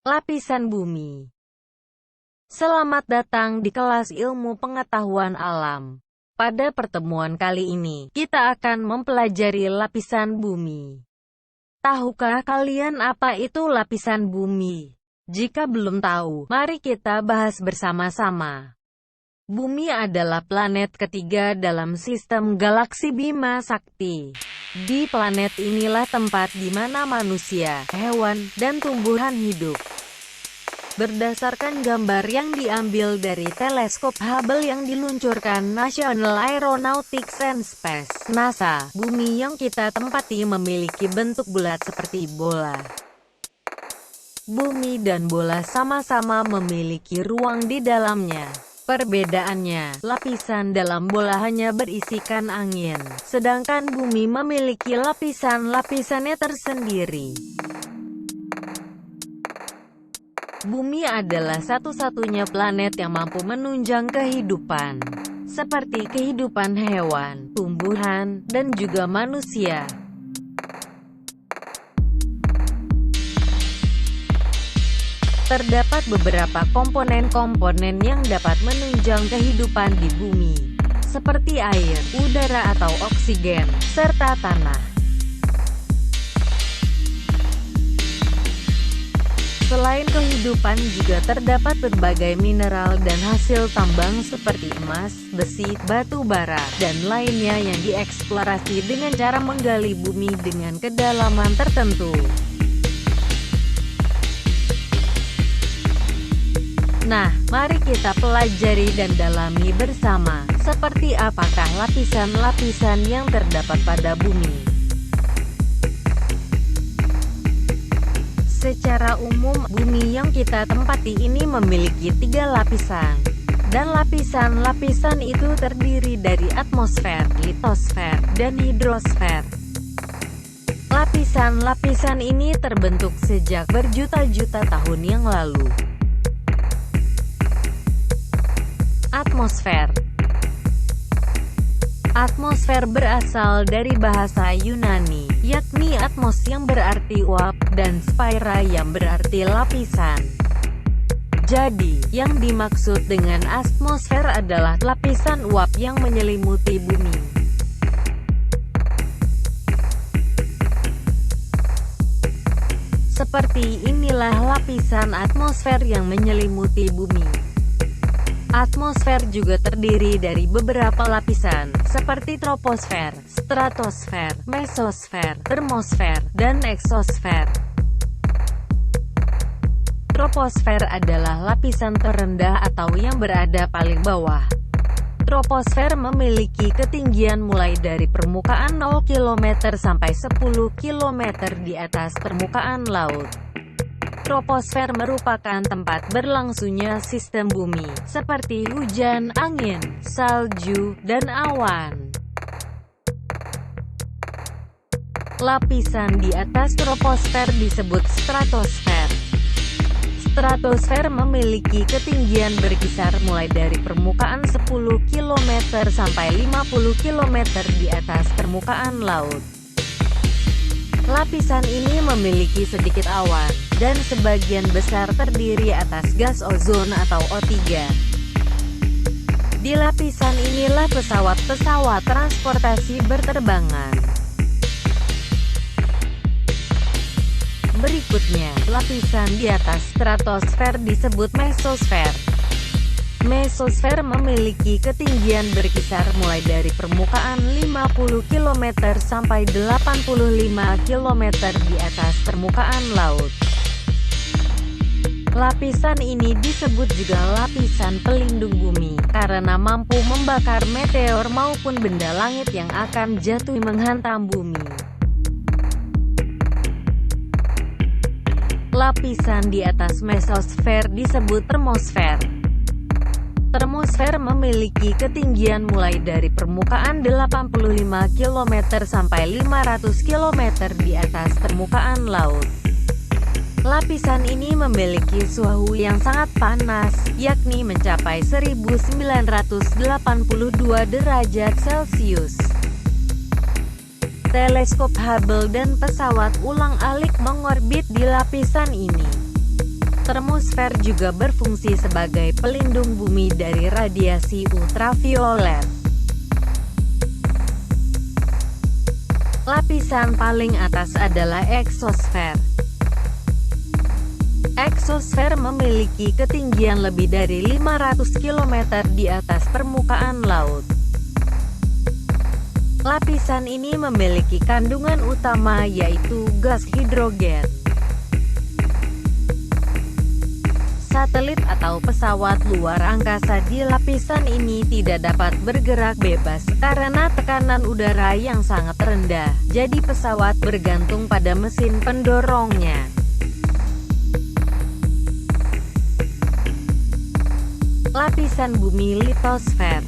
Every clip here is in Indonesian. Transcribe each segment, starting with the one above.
Lapisan bumi. Selamat datang di kelas ilmu pengetahuan alam. Pada pertemuan kali ini, kita akan mempelajari lapisan bumi. Tahukah kalian apa itu lapisan bumi? Jika belum tahu, mari kita bahas bersama-sama. Bumi adalah planet ketiga dalam sistem galaksi Bima Sakti. Di planet inilah tempat di mana manusia, hewan, dan tumbuhan hidup. Berdasarkan gambar yang diambil dari teleskop Hubble yang diluncurkan National Aeronautics and Space (NASA), bumi yang kita tempati memiliki bentuk bulat seperti bola. Bumi dan bola sama-sama memiliki ruang di dalamnya. Perbedaannya, lapisan dalam bola hanya berisikan angin, sedangkan bumi memiliki lapisan-lapisannya tersendiri. Bumi adalah satu-satunya planet yang mampu menunjang kehidupan, seperti kehidupan hewan, tumbuhan, dan juga manusia. Terdapat beberapa komponen-komponen yang dapat menunjang kehidupan di bumi, seperti air, udara atau oksigen, serta tanah. Selain kehidupan juga terdapat berbagai mineral dan hasil tambang seperti emas, besi, batu bara, dan lainnya yang dieksplorasi dengan cara menggali bumi dengan kedalaman tertentu. Nah, mari kita pelajari dan dalami bersama, seperti apakah lapisan-lapisan yang terdapat pada bumi. Secara umum, bumi yang kita tempati ini memiliki 3 lapisan. Dan lapisan-lapisan itu terdiri dari atmosfer, litosfer, dan hidrosfer. Lapisan-lapisan ini terbentuk sejak berjuta-juta tahun yang lalu. Atmosfer. Atmosfer berasal dari bahasa Yunani, yakni atmos yang berarti uap, dan sphaira yang berarti lapisan. Jadi, yang dimaksud dengan atmosfer adalah lapisan uap yang menyelimuti bumi. Seperti inilah lapisan atmosfer yang menyelimuti bumi. Atmosfer juga terdiri dari beberapa lapisan, seperti troposfer, stratosfer, mesosfer, termosfer, dan eksosfer. Troposfer adalah lapisan terendah atau yang berada paling bawah. Troposfer memiliki ketinggian mulai dari permukaan 0 km sampai 10 km di atas permukaan laut. Troposfer merupakan tempat berlangsungnya sistem bumi, seperti hujan, angin, salju, dan awan. Lapisan di atas troposfer disebut stratosfer. Stratosfer memiliki ketinggian berkisar mulai dari permukaan 10 km sampai 50 km di atas permukaan laut. Lapisan ini memiliki sedikit awan, dan sebagian besar terdiri atas gas ozon atau O3. Di lapisan inilah pesawat-pesawat transportasi berterbangan. Berikutnya, lapisan di atas stratosfer disebut mesosfer. Mesosfer memiliki ketinggian berkisar mulai dari permukaan 50 km sampai 85 km di atas permukaan laut. Lapisan ini disebut juga lapisan pelindung bumi, karena mampu membakar meteor maupun benda langit yang akan jatuh menghantam bumi. Lapisan di atas mesosfer disebut termosfer. Termosfer memiliki ketinggian mulai dari permukaan 85 km sampai 500 km di atas permukaan laut. Lapisan ini memiliki suhu yang sangat panas, yakni mencapai 1982 derajat Celcius. Teleskop Hubble dan pesawat ulang-alik mengorbit di lapisan ini. Termosfer juga berfungsi sebagai pelindung bumi dari radiasi ultraviolet. Lapisan paling atas adalah eksosfer. Eksosfer memiliki ketinggian lebih dari 500 km di atas permukaan laut. Lapisan ini memiliki kandungan utama yaitu gas hidrogen. Satelit atau pesawat luar angkasa di lapisan ini tidak dapat bergerak bebas karena tekanan udara yang sangat rendah, jadi pesawat bergantung pada mesin pendorongnya. Lapisan bumi litosfer.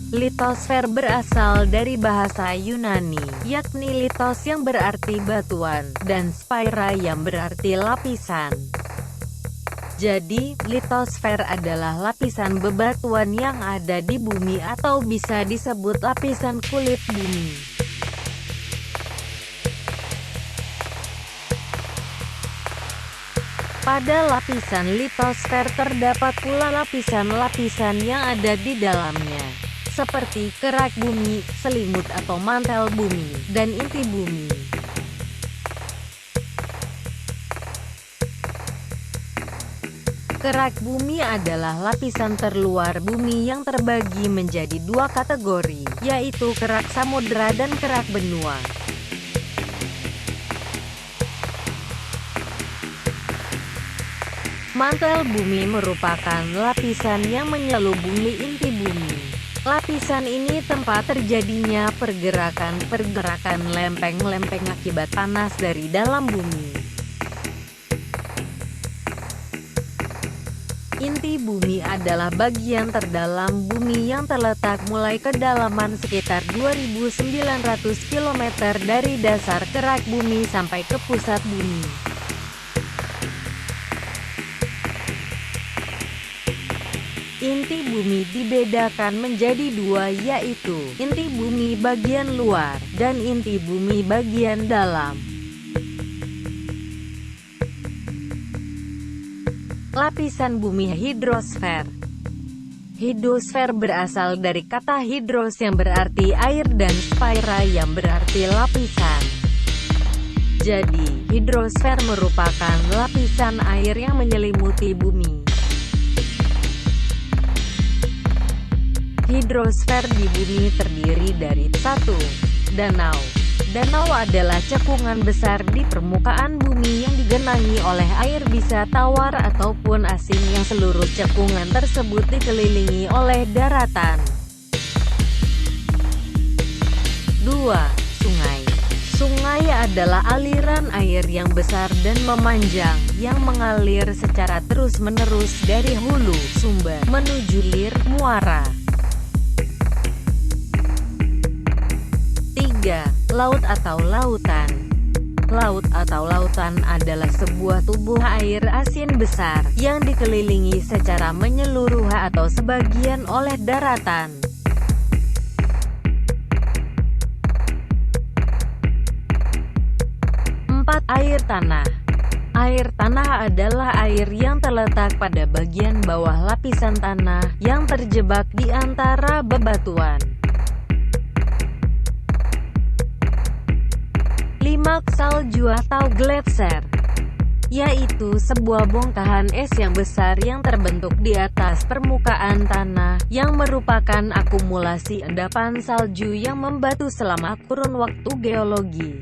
Litosfer berasal dari bahasa Yunani, yakni litos yang berarti batuan, dan sphaira yang berarti lapisan. Jadi, litosfer adalah lapisan bebatuan yang ada di bumi atau bisa disebut lapisan kulit bumi. Pada lapisan litosfer terdapat pula lapisan-lapisan yang ada di dalamnya, seperti kerak bumi, selimut atau mantel bumi, dan inti bumi. Kerak bumi adalah lapisan terluar bumi yang terbagi menjadi dua kategori, yaitu kerak samudera dan kerak benua. Mantel bumi merupakan lapisan yang menyelubungi inti bumi. Lapisan ini tempat terjadinya pergerakan lempeng-lempeng akibat panas dari dalam bumi. Inti bumi adalah bagian terdalam bumi yang terletak mulai kedalaman sekitar 2.900 km dari dasar kerak bumi sampai ke pusat bumi. Inti bumi dibedakan menjadi dua, yaitu inti bumi bagian luar dan inti bumi bagian dalam. Lapisan bumi hidrosfer. Hidrosfer berasal dari kata hidros yang berarti air dan sphaira yang berarti lapisan. Jadi, hidrosfer merupakan lapisan air yang menyelimuti bumi. Hidrosfer di bumi terdiri dari 1. Danau. Danau adalah cekungan besar di permukaan bumi yang digenangi oleh air, bisa tawar ataupun asin, yang seluruh cekungan tersebut dikelilingi oleh daratan. 2. Sungai. Sungai adalah aliran air yang besar dan memanjang, yang mengalir secara terus-menerus dari hulu, sumber, menuju lir, muara. 3. Laut atau lautan. Laut atau lautan adalah sebuah tubuh air asin besar, yang dikelilingi secara menyeluruh atau sebagian oleh daratan. 4. Air tanah. Air tanah adalah air yang terletak pada bagian bawah lapisan tanah, yang terjebak di antara bebatuan. 5. Salju atau gletser, yaitu sebuah bongkahan es yang besar yang terbentuk di atas permukaan tanah, yang merupakan akumulasi endapan salju yang membatu selama kurun waktu geologi.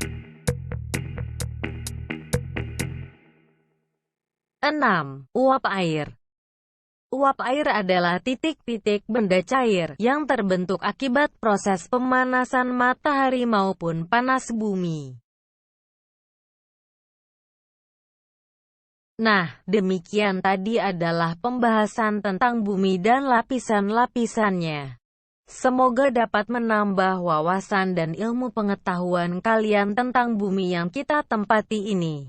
6. Uap air. Uap air adalah titik-titik benda cair, yang terbentuk akibat proses pemanasan matahari maupun panas bumi. Nah, demikian tadi adalah pembahasan tentang bumi dan lapisan-lapisannya. Semoga dapat menambah wawasan dan ilmu pengetahuan kalian tentang bumi yang kita tempati ini.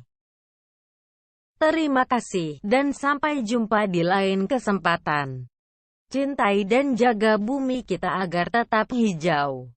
Terima kasih, dan sampai jumpa di lain kesempatan. Cintai dan jaga bumi kita agar tetap hijau.